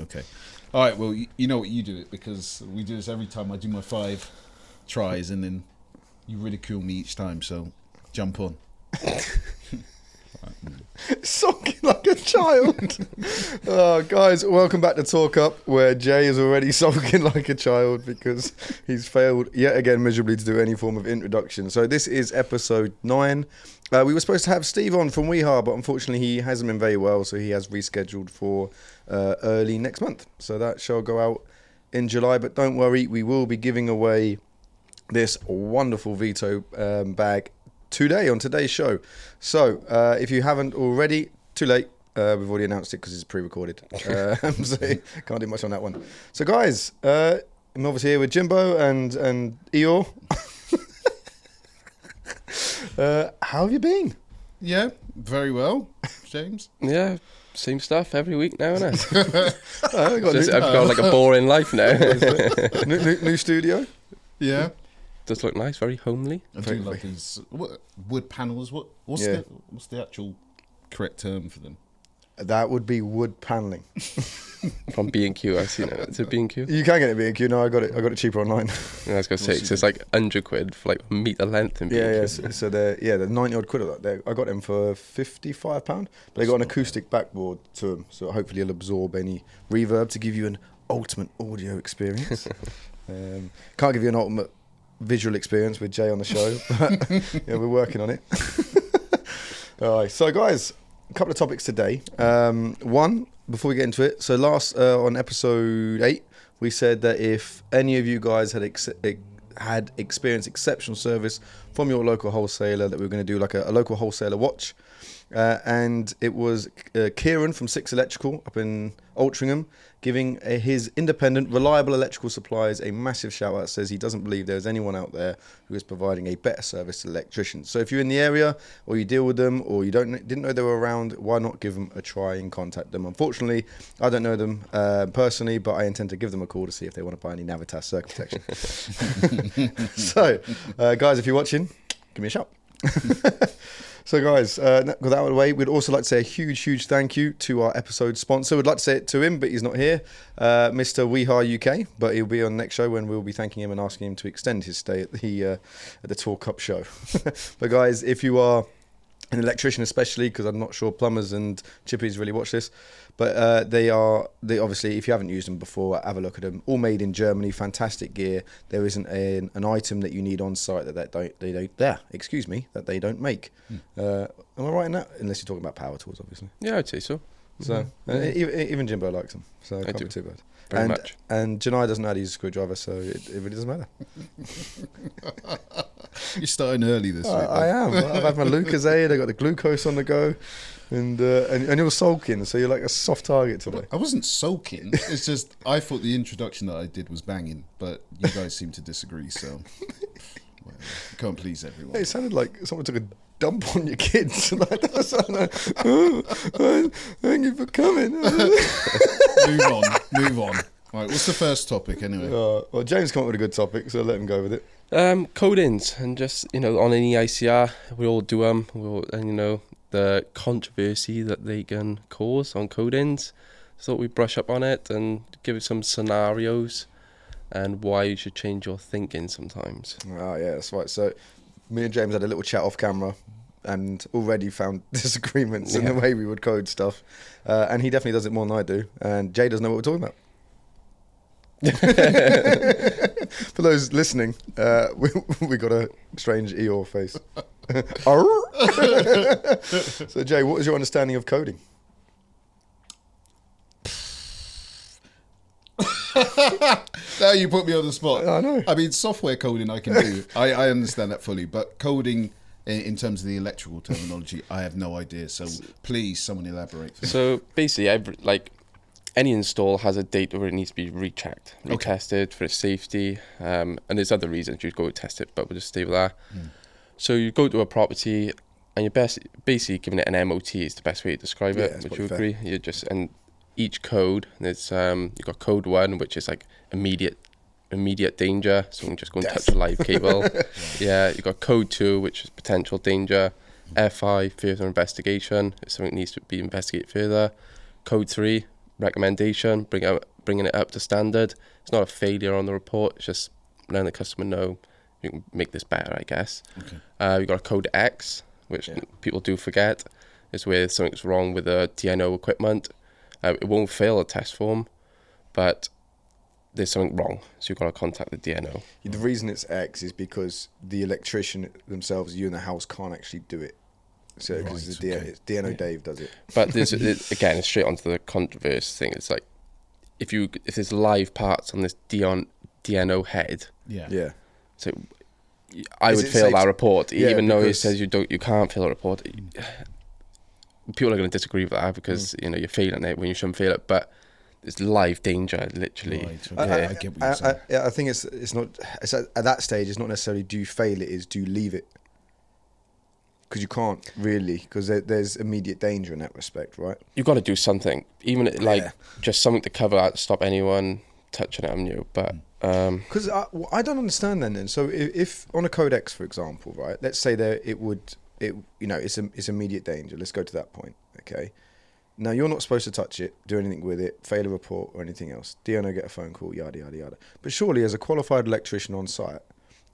Okay. All right. Well, you know what, you do it, because we do this every time I do my 5 tries, and then you ridicule me each time. So jump on. Sulking like a child. Guys, welcome back to Talk Up, where Jay is already sulking like a child because he's failed yet again miserably to do any form of introduction. So this is episode 9. We were supposed to have Steve on from WeHar, but unfortunately he hasn't been very well, so he has rescheduled for early next month. So that shall go out in July, but don't worry, we will be giving away this wonderful VETO bag today on today's show. So if you haven't already, too late. We've already announced it because it's pre-recorded. So can't do much on that one. So guys, I'm obviously here with Jimbo and Eeyore. How have you been? Yeah, very well, James. Yeah, same stuff every week now, innit? I've I've got like a boring life now. new studio. Yeah. Does look nice, very homely. I do like these wood panels. What's the actual correct term for them? That would be wood paneling. From B&Q, I've seen it. Is it B&Q? You can get it B&Q. No, I got it cheaper online. Yeah, I was gonna say, so it's like 100 quid for like a metre length in B&Q. Yeah. So they're 90 odd quid of that. I got them for £55, but they got an acoustic backboard to them, so hopefully it'll absorb any reverb to give you an ultimate audio experience. Can't give you an ultimate visual experience with Jay on the show, but yeah, we're working on it. All right, so guys, a couple of topics today. One, before we get into it, so last on episode 8 we said that if any of you guys had experienced exceptional service from your local wholesaler, that we were going to do like a local wholesaler watch, and it was Kieran from 6 Electrical up in Altrincham giving his independent, reliable electrical suppliers a massive shout out. Says he doesn't believe there's anyone out there who is providing a better service to electricians. So if you're in the area, or you deal with them, or you didn't know they were around, why not give them a try and contact them? Unfortunately, I don't know them personally, but I intend to give them a call to see if they want to buy any Navitas circuit protection. So guys, if you're watching, give me a shout. So guys, with that out of the way, we'd also like to say a huge thank you to our episode sponsor. We'd like to say it to him, but he's not here, Mr. WeHar UK, but he'll be on next show when we'll be thanking him and asking him to extend his stay at the Talk Up show. But guys, if you are an electrician especially, because I'm not sure plumbers and chippies really watch this, but they obviously, if you haven't used them before, have a look at them. All made in Germany, fantastic gear. There isn't an item that you need on site that they don't make. Am I right in that? Unless you're talking about power tools, obviously. Yeah, I'd say so. So even Jimbo likes them, so it can't be too bad. Very much. And Janai doesn't know how to use a screwdriver, so it really doesn't matter. You're starting early this week. I am. I've had my Lucozade, I got the glucose on the go, and you're sulking, so you're like a soft target today. I wasn't sulking. It's just I thought the introduction that I did was banging, but you guys seem to disagree. So well, you can't please everyone. It sounded like someone took a dump on your kids. Like that sounded thank you for coming. Move on. All right, what's the first topic anyway? Well, James came up with a good topic, so let him go with it. Codings, and just, on any ICR, we all do them, and the controversy that they can cause on codings. So thought we'd brush up on it and give some scenarios and why you should change your thinking sometimes. Oh yeah, that's right. So me and James had a little chat off camera and already found disagreements in the way we would code stuff, and he definitely does it more than I do, and Jay doesn't know what we're talking about. For those listening, we got a strange Eeyore face. So Jay, what is your understanding of coding? Now you put me on the spot. I know. I mean, software coding I can do. I understand that fully, but coding in terms of the electrical terminology, I have no idea. So please, someone elaborate. So basically, any install has a date where it needs to be rechecked, retested for its safety, and there's other reasons you'd go test it, but we'll just stay with that. So you go to a property, and you're basically giving it an MOT is the best way to describe it. Would you agree? You're and each code, there's you've got code 1, which is like immediate danger, so you can just go and touch a live cable. Yeah, you've got code 2, which is potential danger. F5, further investigation, if something needs to be investigated further. Code 3, recommendation, bringing it up to standard. It's not a failure on the report. It's just letting the customer know you can make this better, I guess. Okay. We've got a code X, which Yeah. people do forget. It's where something's wrong with the DNO equipment. It won't fail a test form, but there's something wrong, so you've got to contact the DNO. The reason it's X is because the electrician themselves, you in the house, can't actually do it. So because Right, the okay. it's DNO Dave does it. But again, it's straight onto the controversy thing. It's like if there's live parts on this DNO head, Yeah. Yeah. so I Is would it fail safe that to- report, Yeah, even though it because- says you can't fail a report. People are going to disagree with that because you're failing it when you shouldn't fail it, but it's live danger, literally. Right, okay. I get what you're saying. I think it's not. It's at that stage. It's not necessarily do you fail it. Is do you leave it? Because you can't really. Because there's immediate danger in that respect, right? You've got to do something, even like Yeah. just something to cover that, stop anyone touching it on you. But Because I don't understand then. So if on a Codex, for example, right? Let's say it's immediate danger. Let's go to that point. Okay. Now you're not supposed to touch it, do anything with it, fail a report or anything else. DNO get a phone call, yada yada yada. But surely, as a qualified electrician on site,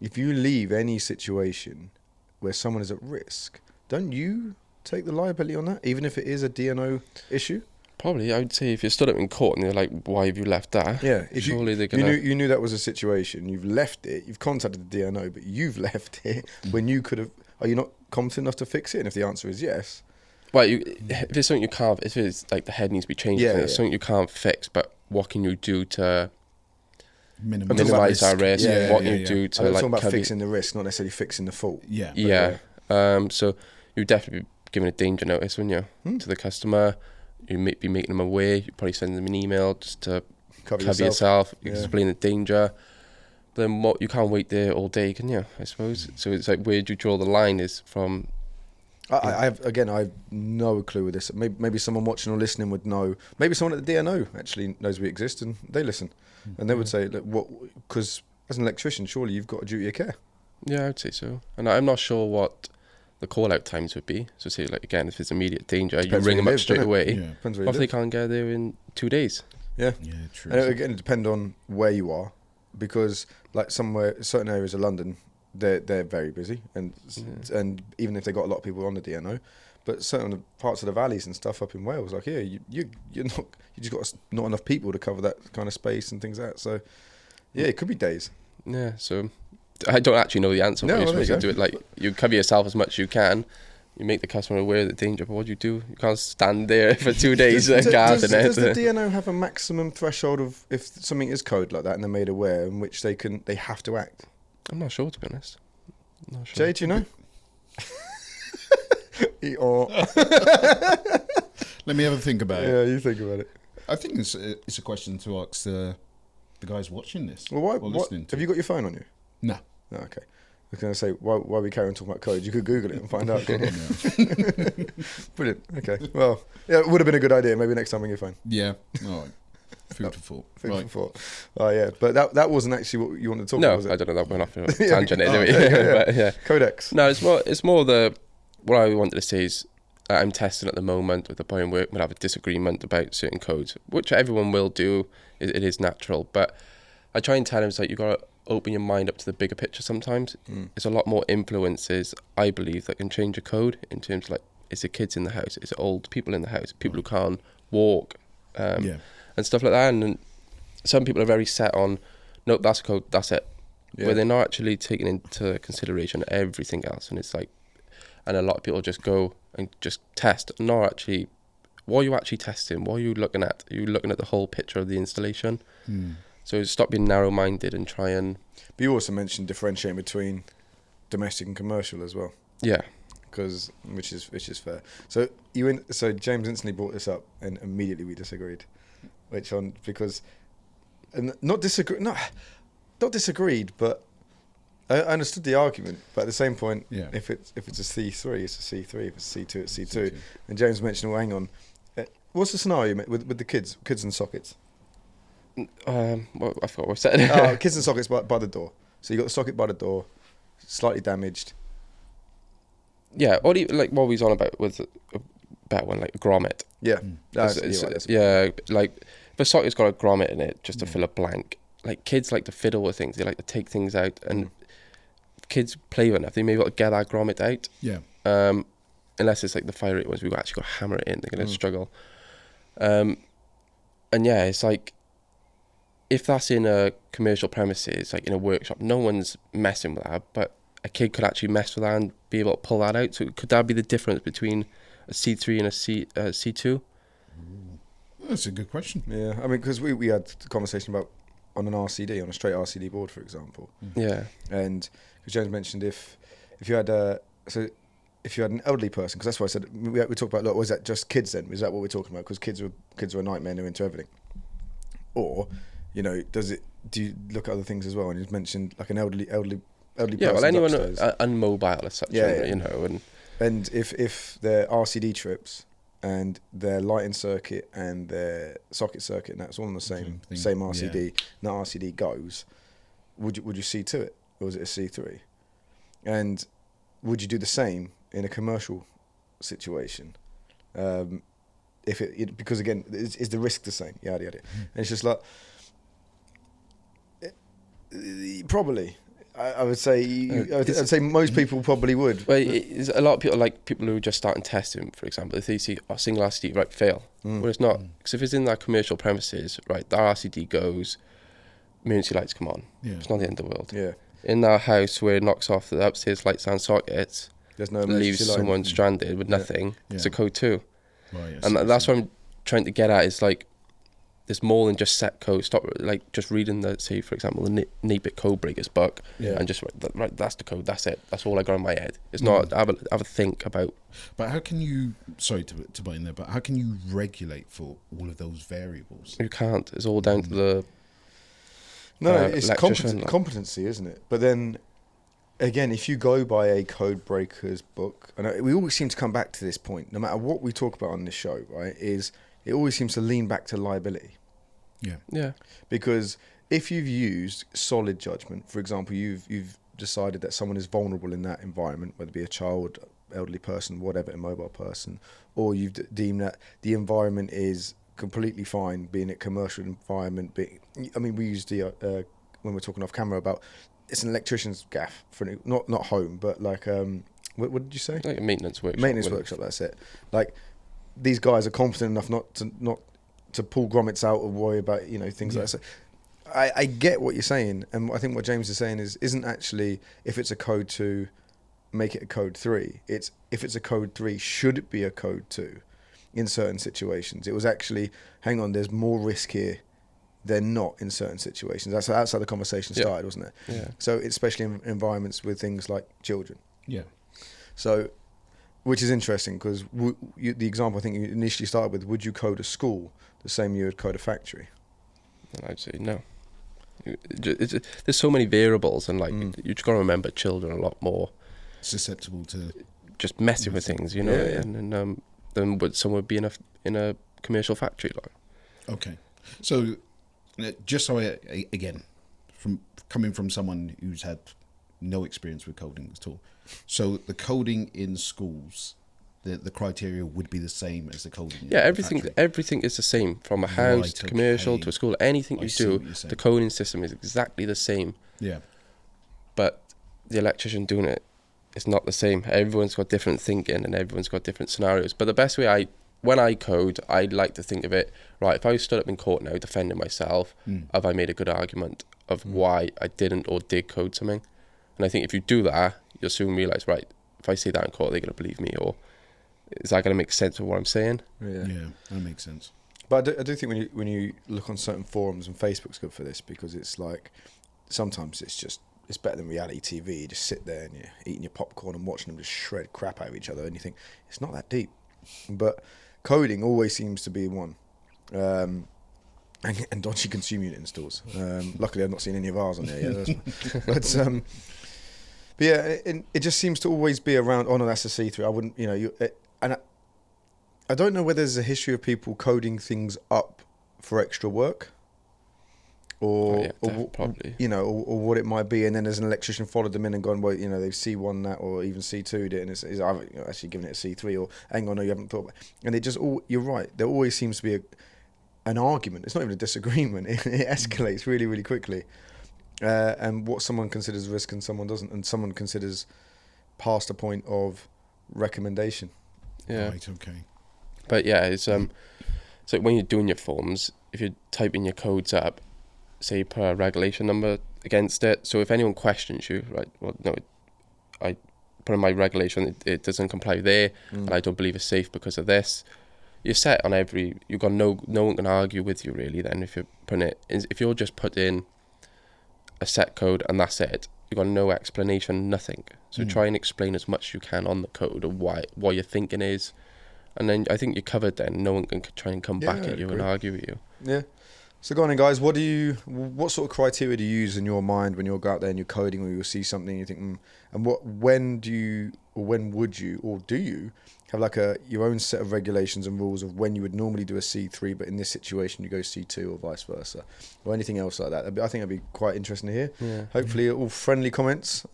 if you leave any situation where someone is at risk, don't you take the liability on that, even if it is a DNO issue? probably, I would say if you stood up in court and they're like, "Why have you left that?" Yeah, if surely they're you gonna. knew you knew that was a situation. You've left it. You've contacted the DNO, but you've left it when you could have. Are you not competent enough to fix it? And if the answer is yes, Well, if it's something you can't, if it's like the head needs to be changed, Yeah, and it's yeah. something you can't fix, but what can you do to talking about minimize that risk? Yeah, What yeah, can you yeah. do I'm to talking like about cover? fixing the risk, not necessarily fixing the fault. Yeah. Yeah. So you definitely be giving a danger notice, wouldn't you, to the customer? You may be making them aware. You probably send them an email just to Cover cover yourself. yourself, Yeah. explain the danger. But then what? You can't wait there all day, can you? I suppose. So it's like, where do you draw the line? Is from I have no clue with this. Maybe someone watching or listening would know. Maybe someone at the DNO actually knows we exist and they listen, and they would say, "Look, what?" Because as an electrician, surely you've got a duty of care. Yeah, I would say so. And I'm not sure what the call out times would be. So say like again, if it's immediate danger, you Depends ring where them you up live, straight doesn't it? away. Yeah. Depends where What you if they live. can't get there in 2 days? Yeah, Yeah, true. and again, it depends on where you are, because like certain areas of London, they're very busy, and even if they got a lot of people on the DNO, but certain parts of the valleys and stuff up in Wales, like here, you're not, you just got not enough people to cover that kind of space and things like that. So yeah, it could be days. Yeah, so I don't actually know the answer. No, But you're well, supposed there to you do it like you cover yourself as much as you can. You make the customer aware of the danger, but what do? You can't stand there for 2 days Does guarding the it. DNO have a maximum threshold of if something is code like that and they're made aware in which they have to act? I'm not sure, to be honest. I'm not sure. Jay, do you know? Or Let me have a think about it. yeah, you think about it. I think it's a question to ask the guys watching this. Well, why? or listening to Have you got your phone on you? No. No, okay. I was going to say, why we carry on talking about code? You could Google it and find out. couldn't you? Brilliant. Okay. Well, yeah, it would have been a good idea. Maybe next time on your phone. Yeah. All right. Food for thought. Food Right. for thought. Oh, yeah. But that wasn't actually what you wanted to talk No, about, was I it? don't know. That went off on a Yeah. tangent Oh, anyway. yeah. But, yeah. Codex. No, it's more the what I wanted to say is I'm testing at the moment with the boy in work. We'll have a disagreement about certain codes, which everyone will do. It is natural, but I try and tell him it's like you got to open your mind up to the bigger picture. Sometimes there's a lot more influences, I believe, that can change a code in terms of like, is it kids in the house? Is it old people in the house? People who can't walk, Yeah. and stuff like that. And some people are very set on, nope, that's a code, that's it. Yeah. Where they're not actually taking into consideration everything else. And it's like, and a lot of people just go and just test, not actually, what are you actually testing? What are you looking at? Are you looking at the whole picture of the installation? So stop being narrow-minded and try and... But you also mentioned differentiating between domestic and commercial as well. Yeah. Which is fair. So so James instantly brought this up, and immediately we disagreed. Not disagreed, but I understood the argument. But at the same point, Yeah. if it's a C3, it's a C3. If it's C2, it's C2. C2. And James mentioned, well, hang on, what's the scenario with the kids and sockets? Well, I forgot what I said. Kids and sockets by the door. So you got the socket by the door, slightly damaged. Yeah, or even, like what we was on about with better one, like a grommet. Yeah, Yeah, like if a socket's got a grommet in it just to fill a blank. Like kids like to fiddle with things. They like to take things out, and kids play with enough. They may be able to get that grommet out. Yeah. Unless it's like the fire rate ones, we've actually got to hammer it in. They're going to struggle. And yeah, it's like if that's in a commercial premises, like in a workshop, no one's messing with that, but a kid could actually mess with that and be able to pull that out. So could that be the difference between a C3 and a C2? That's a good question. Yeah, I mean, because we had the conversation about on an RCD, on a straight RCD board, for example. Yeah. And because James mentioned if you had if you had an elderly person, because that's why I said we talked about. Look, was that just kids then? Is that what we're talking about? Because kids are a nightmare, they're into everything. Or, you know, do you look at other things as well? And you mentioned like an elderly person. Yeah, well, anyone unmobile as such, you know, and if their RCD trips and their lighting circuit and their socket circuit, and that's all on the same RCD, and that RCD goes, would you C2 it, or was it a C3? And would you do the same in a commercial situation? If it because again, is the risk the same? Yada yada. And it's just like probably. I would say I'd say most people probably would. Well, a lot of people, like people who are just starting testing, for example, if they see a single RCD, right, fail. Well, it's not, because if it's in that commercial premises, right, that RCD goes, emergency lights come on. Yeah. It's not the end of the world. Yeah. In that house where it knocks off the upstairs lights and sockets, there's no leaves someone stranded with nothing. Yeah. It's a code 2. Right, And that's what I'm trying to get at, is like, there's more than just set code. Stop, like, just reading the, say, for example, the NAPIT code breakers book, and just right, that's the code, that's it. That's all I got in my head. It's not have a think about. But how can you? Sorry to butt in there, but how can you regulate for all of those variables? You can't. It's all down to the. No, it's electrician, competency, isn't it? But then, again, if you go by a code breaker's book, and we always seem to come back to this point, no matter what we talk about on this show, right? Is it always seems to lean back to liability. Yeah. Yeah. Because if you've used solid judgment, for example, you've decided that someone is vulnerable in that environment, whether it be a child, elderly person, whatever, a mobile person, or you've deemed that the environment is completely fine, being a commercial environment. I mean, we used the when we're talking off camera about it's an electrician's gaff for not home, but like what did you say? Like a maintenance workshop. Maintenance workshop. That's it. Like these guys are competent enough not to pull grommets out or worry about, you know, things like that. So I get what you're saying, and I think what James is saying isn't actually if it's a code 2, make it a code 3. It's if it's a code 3, should it be a code 2 in certain situations? It was actually, hang on, there's more risk here than not in certain situations. That's how the conversation started, wasn't it? Yeah. So especially in environments with things like children. Yeah. So, which is interesting because the example I think you initially started with, would you code a school the same you would code a factory? And I'd say no. There's so many variables, and like you just got to remember children a lot more Susceptible to just messing with things, you know, and than would someone would be in a commercial factory line. Okay, so just so again, from coming from someone who's had no experience with coding at all, so the coding in schools, the criteria would be the same as the coding. Yeah, in everything is the same, from a house to commercial to a school. Anything you do, the coding system is exactly the same. Yeah, but the electrician doing it is not the same. Everyone's got different thinking and everyone's got different scenarios. But the best way when I code, I like to think of it, right, if I stood up in court now defending myself, have I made a good argument of why I didn't or did code something? And I think if you do that, you'll soon realise, right, if I say that in court, they're going to believe me, or is that going to make sense of what I'm saying? Yeah, that makes sense. But I do think when you look on certain forums, and Facebook's good for this, because it's like sometimes it's better than reality TV. You just sit there and you're eating your popcorn and watching them just shred crap out of each other, and you think it's not that deep. But coding always seems to be one. And dodgy consumer unit installs. Luckily, I've not seen any of ours on there yet. But yeah, it just seems to always be around. Oh no, that's a C3. I wouldn't, you know, and I don't know whether there's a history of people coding things up for extra work, or, probably. you know, or what it might be, and then there's an electrician followed them in and gone, well, you know, they've C1 that, or even C2'd it, and it's I've actually given it a C3, or hang on, no, you haven't thought about it. And it just you're right, there always seems to be an argument. It's not even a disagreement. It escalates really, really quickly, and what someone considers risk and someone doesn't, and someone considers past a point of recommendation. Yeah. Right. Okay. But yeah, it's so when you're doing your forms, if you're typing your codes up, say you put a regulation number against it. So if anyone questions you, right, well, no, I put in my regulation, it doesn't comply there, and I don't believe it's safe because of this. You're set on you've got no one can argue with you really then if you're putting it, if you're just put in a set code and that's it, you've got no explanation, nothing. So try and explain as much as you can on the code of what your thinking is, and then I think you're covered then. No one can try and come back at you and argue with you. Yeah. So go on then, guys. What sort of criteria do you use in your mind when you go out there and you're coding, or you'll see something and you think, and when do you have like your own set of regulations and rules of when you would normally do a C3, but in this situation you go C2 or vice versa, or anything else like that? I think that'd be quite interesting to hear. Yeah. Hopefully all friendly comments.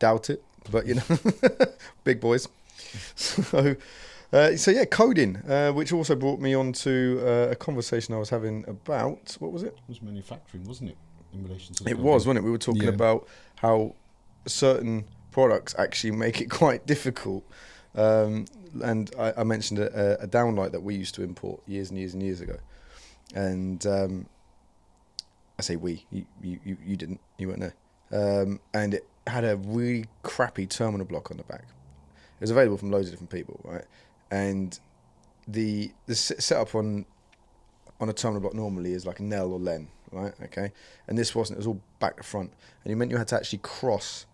Doubt it, but you know, big boys. So yeah, coding, which also brought me on to a conversation I was having about, what was it? It was manufacturing, wasn't it? In relation to the It was, wasn't it? We were talking about how certain products actually make it quite difficult. And I mentioned a downlight that we used to import years and years and years ago. And I say we, you didn't, you weren't there. And it had a really crappy terminal block on the back. It was available from loads of different people, right? And the setup on a terminal block normally is like a Nell or Len, right? Okay, and this wasn't. It was all back to front, and it meant you had to actually cross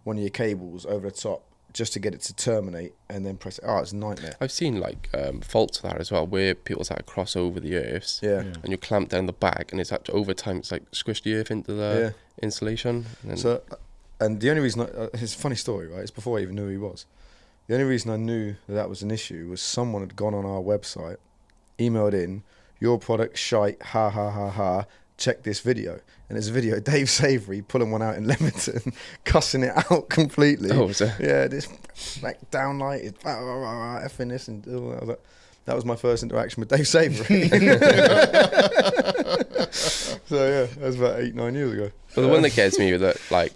one of your cables over the top just to get it to terminate, and then press it. Oh, it's a nightmare. I've seen like faults of that as well, where people's had to cross over the earths, and you clamp down the back, and it's actually over time it's like squished the earth into the insulation. And the only reason it's a funny story, right? It's before I even knew who he was. The only reason I knew that was an issue was someone had gone on our website, emailed in, your product shite, ha ha ha ha, check this video. And there's a video of Dave Savory pulling one out in Leamington, cussing it out completely. Oh, was it? Yeah, this like downlight is effing this and all that. That was my first interaction with Dave Savory. So yeah, that was about 8-9 years ago. Well, the one that gets me with it, like,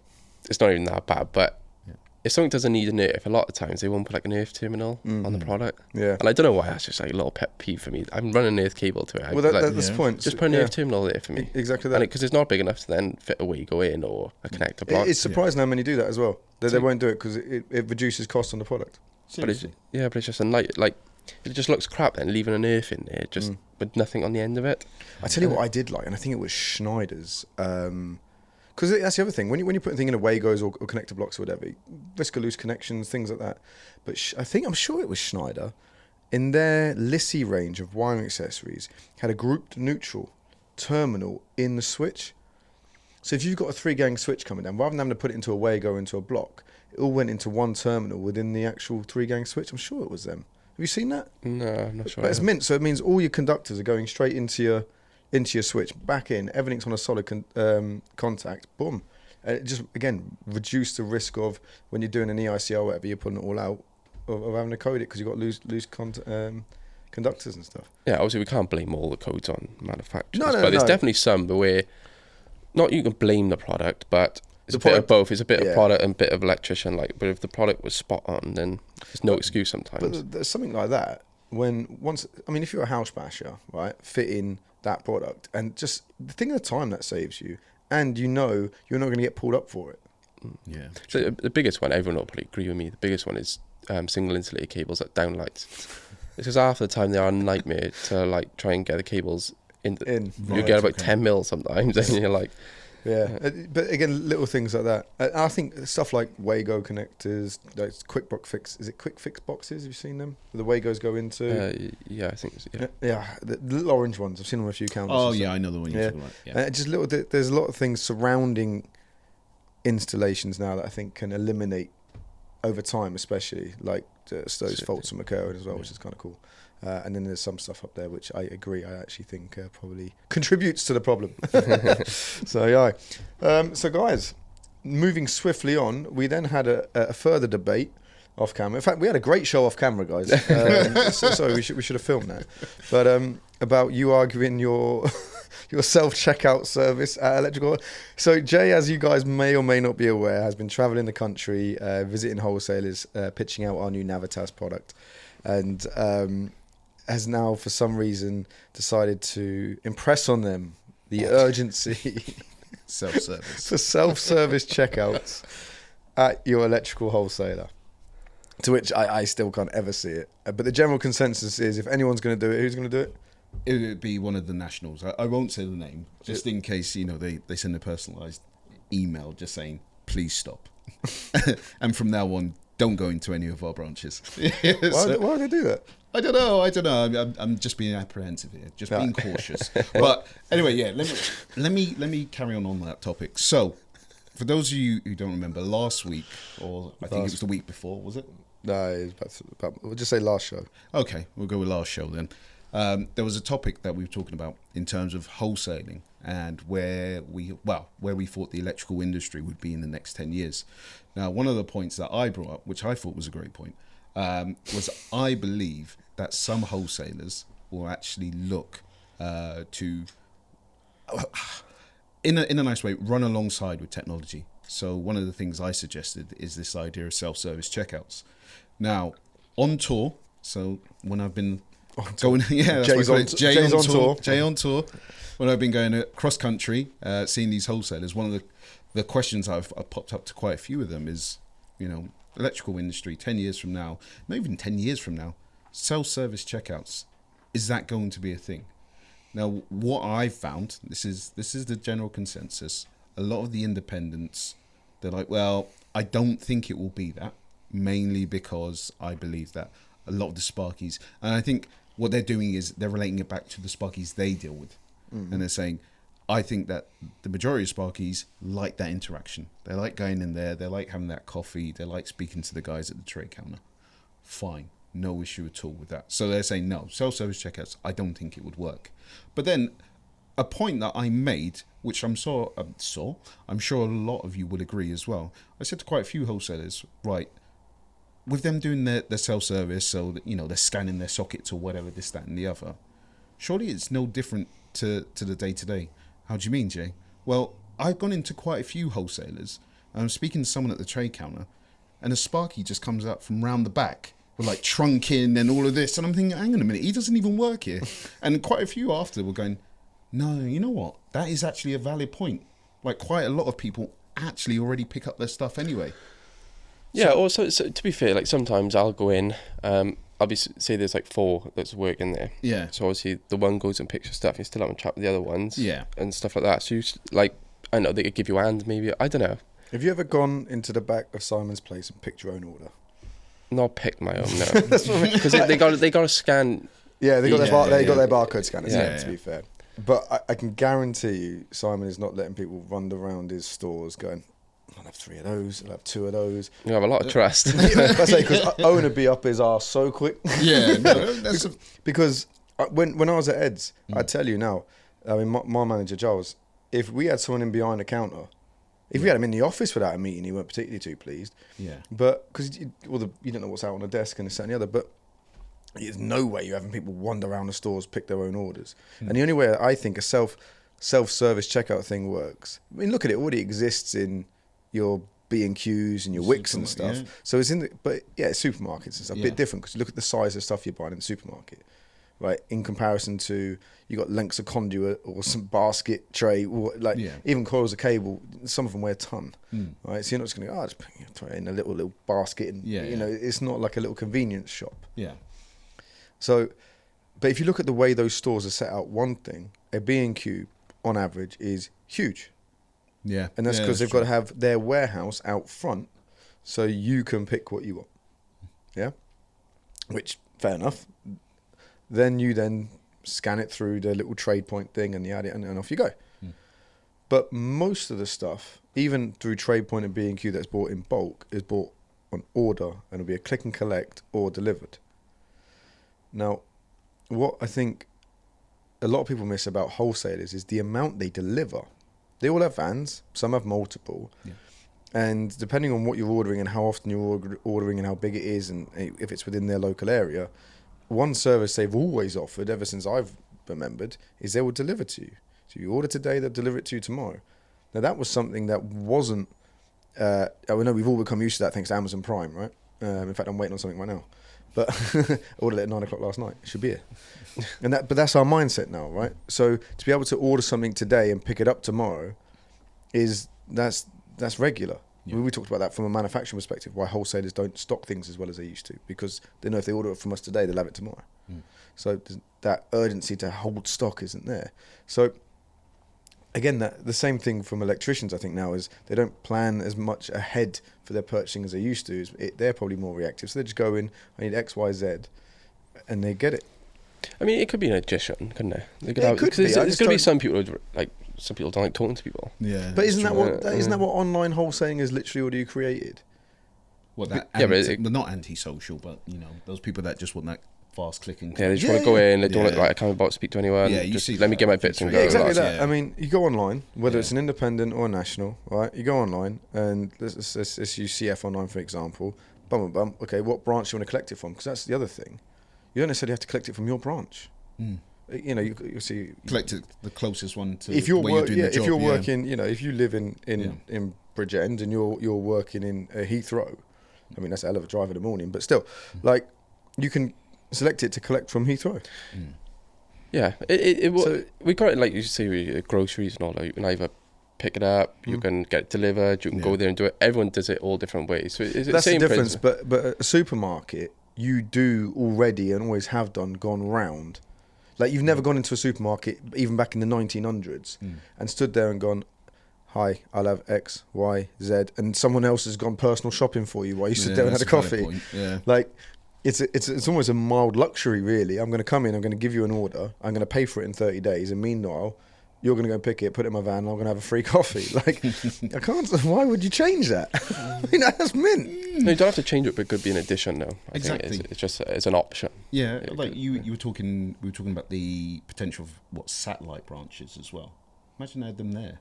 it's not even that bad, but if something doesn't need an earth, a lot of times they won't put like an earth terminal on the product. Yeah. And I don't know why, that's just like a little pet peeve for me. I'm running an earth cable to it. Well, that's the point. Just put an earth terminal there for me. Exactly that. Because it's not big enough to then fit a way go in or a connector block. It's surprising how many do that as well. They won't do it because it reduces cost on the product. But it's just a night, like, it just looks crap then, leaving an earth in there, just with nothing on the end of it. I tell you what I did like, and I think it was Schneider's, because that's the other thing. When you put a thing in a Wagos or connector blocks or whatever, risk of loose connections, things like that. But I'm sure it was Schneider, in their Lissy range of wiring accessories, had a grouped neutral terminal in the switch. So if you've got a 3-gang switch coming down, rather than having to put it into a Wago into a block, it all went into one terminal within the actual 3-gang switch. I'm sure it was them. Have you seen that? No, I'm not sure. But it's mint, so it means all your conductors are going straight into your switch, back in, everything's on a solid contact, boom. And it just, again, reduce the risk of, when you're doing an EICR or whatever, you're putting it all out, of having to code it, because you've got loose conductors and stuff. Yeah, obviously we can't blame all the codes on manufacturers, no, but there's definitely some where, not you can blame the product, but it's a bit of both. It's a bit of product and a bit of electrician, like, but if the product was spot on, then there's no excuse sometimes. But there's something like that, if you're a house basher, right, fit in that product, and just think of the time that saves you, and you know you're not going to get pulled up for it. Yeah. So the biggest one, everyone will probably agree with me, the biggest one is single insulated cables at downlights. It's because half the time they are a nightmare to like try and get the cables in. You get about 10 mil sometimes, and you're like, but again, little things like that. I think stuff like Wago connectors, like quick fix. Is it quick fix boxes? Have you seen them? The Wagos go into. Yeah, I think. The little orange ones. I've seen them on a few counters. Oh yeah, I know the one you're talking about. Yeah. Just little. There's a lot of things surrounding installations now that I think can eliminate over time, especially like those faults from occurring as well, which is kind of cool. And then there's some stuff up there which I agree, I actually think probably contributes to the problem. So yeah. So guys, moving swiftly on, we then had a further debate off camera. In fact, we had a great show off camera, guys. So we should have filmed that. But about you arguing your self-checkout service at Electrical. So Jay, as you guys may or may not be aware, has been traveling the country, visiting wholesalers, pitching out our new Navitas product, and has now, for some reason, decided to impress on them the urgency Self-service. for self-service checkouts at your electrical wholesaler. To which I still can't ever see it. But the general consensus is, if anyone's going to do it, who's going to do it? It would be one of the nationals. I won't say the name, just in case, they send a personalised email just saying, please stop. And from now on, don't go into any of our branches. Why would they do that? I don't know. I'm just being apprehensive here, just being cautious. But anyway, yeah. Let me carry on that topic. So, for those of you who don't remember, last week, or I think it was the week before, was it? No, it was about we'll just say last show. Okay, we'll go with last show then. There was a topic that we were talking about in terms of wholesaling and where we thought the electrical industry would be in the next 10 years. Now, one of the points that I brought up, which I thought was a great point, was I believe that some wholesalers will actually look to, in a nice way, run alongside with technology. So one of the things I suggested is this idea of self-service checkouts. Now, on tour, so when I've been going, Jay's on tour. When I've been going across country, seeing these wholesalers, one of the questions I've popped up to quite a few of them is, electrical industry 10 years from now, not even 10 years from now, self-service checkouts, is that going to be a thing? Now, what I've found, this is the general consensus, a lot of the independents, they're like, well, I don't think it will be that, mainly because I believe that a lot of the Sparkies, and I think what they're doing is they're relating it back to the Sparkies they deal with. And they're saying, I think that the majority of Sparkies like that interaction. They like going in there, they like having that coffee, they like speaking to the guys at the tray counter. Fine, no issue at all with that. So they're saying, no, self-service checkouts, I don't think it would work. But then a point that I made, which I'm sure a lot of you would agree as well. I said to quite a few wholesalers, right, with them doing their self-service, so that, they're scanning their sockets or whatever, this, that, and the other, surely it's no different to the day-to-day. How do you mean, Jay? Well, I've gone into quite a few wholesalers, and I'm speaking to someone at the trade counter, and a Sparky just comes out from round the back with like trunking and all of this, and I'm thinking, hang on a minute, he doesn't even work here. And quite a few after were going, no, you know what? That is actually a valid point. Like, quite a lot of people actually already pick up their stuff anyway. Yeah, also, so to be fair, like sometimes I'll go in, I'll say there's like 4 that's working there. Yeah. So obviously the one goes and picks your stuff, you still haven't chat with the other ones. Yeah. And stuff like that. So you, like, I don't know, they could give you a hand maybe, I don't know. Have you ever gone into the back of Simon's place and picked your own order? Not picked my own, no. Because they got to scan. Yeah, they got their barcode scanners. Yeah, to be fair. But I can guarantee you, Simon is not letting people run around his stores going, I'll have 3 of those, I'll have 2 of those. You have a lot of trust. That's like, because Owen would be up his arse so quick. Yeah, no, that's because when I was at Ed's, I tell you now, I mean, my manager Giles, if we had someone in behind the counter, if we had him in the office without a meeting, he weren't particularly too pleased. Yeah. But because you don't know what's out on the desk and this and the other, but there's no way you're having people wander around the stores, pick their own orders. And the only way I think a self-service checkout thing works, I mean, look at it, it already exists in your B&Qs and your Wicks and stuff. Yeah. So it's supermarkets and stuff, a bit different because you look at the size of stuff you're buying in the supermarket, right? In comparison to, you got lengths of conduit or some basket tray, or even coils of cable, some of them weigh a ton, right? So you're not just going to go, just throw it in a little basket and, it's not like a little convenience shop. Yeah. So, but if you look at the way those stores are set out, one thing, a B&Q on average is huge. Yeah. And that's because they've got to have their warehouse out front so you can pick what you want. Yeah? Which, fair enough. Then you scan it through the little trade point thing and you add it and off you go. But most of the stuff, even through trade point and B&Q that's bought in bulk, is bought on order and it'll be a click and collect or delivered. Now, what I think a lot of people miss about wholesalers is the amount they deliver. They all have vans, some have multiple. Yeah. And depending on what you're ordering and how often you're ordering and how big it is and if it's within their local area, one service they've always offered ever since I've remembered is they will deliver to you. So you order today, they'll deliver it to you tomorrow. Now that was something that wasn't, I know we've all become used to that thanks to Amazon Prime, right? In fact, I'm waiting on something right now. But I ordered it at 9 o'clock last night. It should be here. But that's our mindset now, right? So to be able to order something today and pick it up tomorrow that's regular. Yeah. We talked about that from a manufacturing perspective, why wholesalers don't stock things as well as they used to, because they know if they order it from us today, they'll have it tomorrow. So that urgency to hold stock isn't there. So again, the same thing from electricians, I think now, is they don't plan as much ahead for their purchasing as they used to. They're probably more reactive. So they just go in, I need X, Y, Z, and they get it. I mean, it could be an addition, couldn't it? They could Yeah, have, it could be. there's I going just to be don't- some people who some people don't like talking to people. Yeah. But isn't that true. what online wholesaling has literally already created? Well, that Yeah, but well, not antisocial, but those people that just want that fast clicking. Yeah, they just want to go in. They don't Yeah. look like I can't about to speak to anyone. Yeah, you just see let me that. get my bits and Yeah, go. Yeah, exactly That's- that. yeah. I mean, you go online, whether Yeah. it's an independent or a national, right? You go online, and let's use CF online, for example. Bum. Okay, what branch do you want to collect it from? Because that's the other thing. You don't necessarily have to collect it from your branch. You know, you see. Collect it, the closest one to If you're where you're doing the job. if you're yeah. working, if you live in Bridgend and you're working in Heathrow, I mean that's a hell of a drive in the morning, but still, like you can select it to collect from Heathrow. Yeah, So- we got it like you say with groceries and all that. You can either pick it up, you can get it delivered, you can go Yeah. there and do it. Everyone does it all different ways. So it's the That's the same difference. principle. But a supermarket, you do already and always have gone round. Like you've never gone into a supermarket, even back in the 1900s, and stood there and gone, "Hi, I'll have X, Y, Z," and someone else has gone personal shopping for you while you stood Yeah, there and had a that's valid coffee. point. Yeah. Like it's almost a mild luxury, really. I'm going to come in, I'm going to give you an order, I'm going to pay for it in 30 days, and meanwhile, you're going to go and pick it, put it in my van, and I'm going to have a free coffee. Like, I can't. Why would you change that? I mean, that's mint. No, you don't have to change it, but it could be an addition though. I Exactly. think it's just it's an option. Yeah, Yeah, like good. we were talking about the potential of satellite branches as well. Imagine they had them there,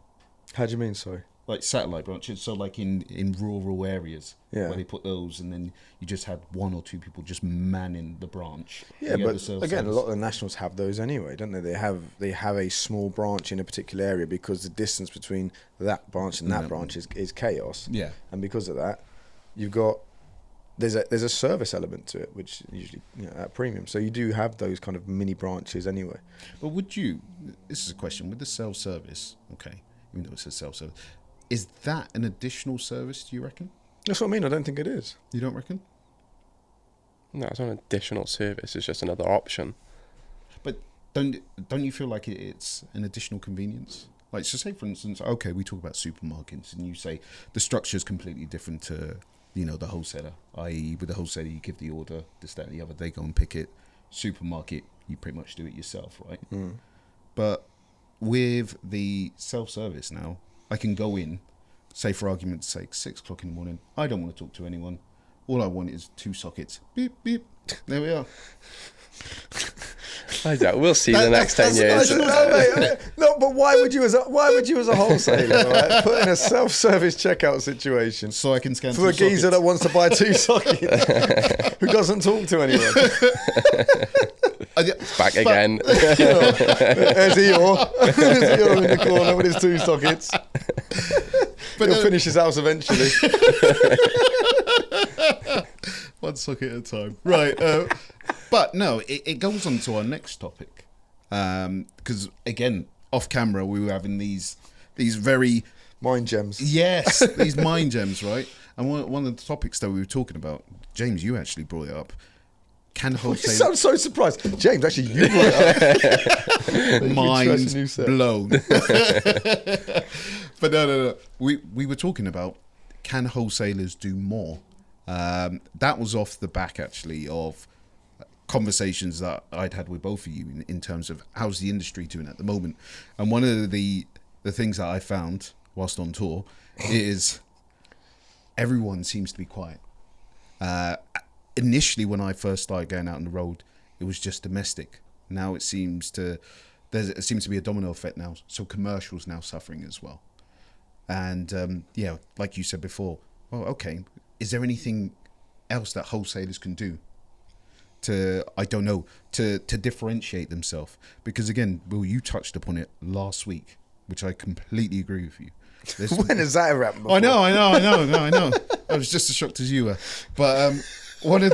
How do you mean, sorry? like satellite branches. So like in rural areas, Yeah. where they put those, and then you just had one or two people just manning the branch. Yeah, You get but the sales again, a service. lot of the nationals have those anyway, don't they? They have a small branch in a particular area because the distance between that branch and that Yeah. branch is chaos. Yeah. And because of that, you've got there's a service element to it, which usually at premium. So you do have those kind of mini branches anyway. But would you? This is a question. With the self-service, okay, even though it says self-service, is that an additional service? Do you reckon? That's what I mean. I don't think it is. You don't reckon? No, it's not an additional service. It's just another option. But don't you feel like it's an additional convenience? Like, so say for instance, okay, we talk about supermarkets, and you say the structure is completely different to the wholesaler. I.e., with the wholesaler, you give the order, this, that, and the other. They go and pick it. Supermarket, you pretty much do it yourself, right? But with the self-service now, I can go in, say for argument's sake, 6 o'clock in the morning. I don't want to talk to anyone. All I want is 2 sockets. Beep, beep. There we are. We'll see the next 10 years. No, but why would you as a wholesaler right, put in a self-service checkout situation So I can scan for a 2 geezer sockets. that wants to buy 2 sockets who doesn't talk to anyone? Back again. There's Eeyore in the corner with his 2 sockets. But He'll finish his house eventually. 1 socket at a time. Right. But no, it goes on to our next topic. Because, again, off camera, we were having these very... Mind gems. Yes, these mind gems, right? And one of the topics that we were talking about, James, you actually brought it up. Can You wholesale... sound so surprised. James, actually, you brought it up. Mind new set. blown. But no. We were talking about, can wholesalers do more? That was off the back, actually, of conversations that I'd had with both of you in terms of how's the industry doing at the moment. And one of the things that I found whilst on tour is everyone seems to be quiet. Initially, when I first started going out on the road, it was just domestic. now it seems to be a domino effect now. So commercials now suffering as well. And like you said before, well, okay, is there anything else that wholesalers can do to differentiate themselves? Because again, Will, you touched upon it last week, which I completely agree with you. When has that happened before? I know. I was just as shocked as you were. But one of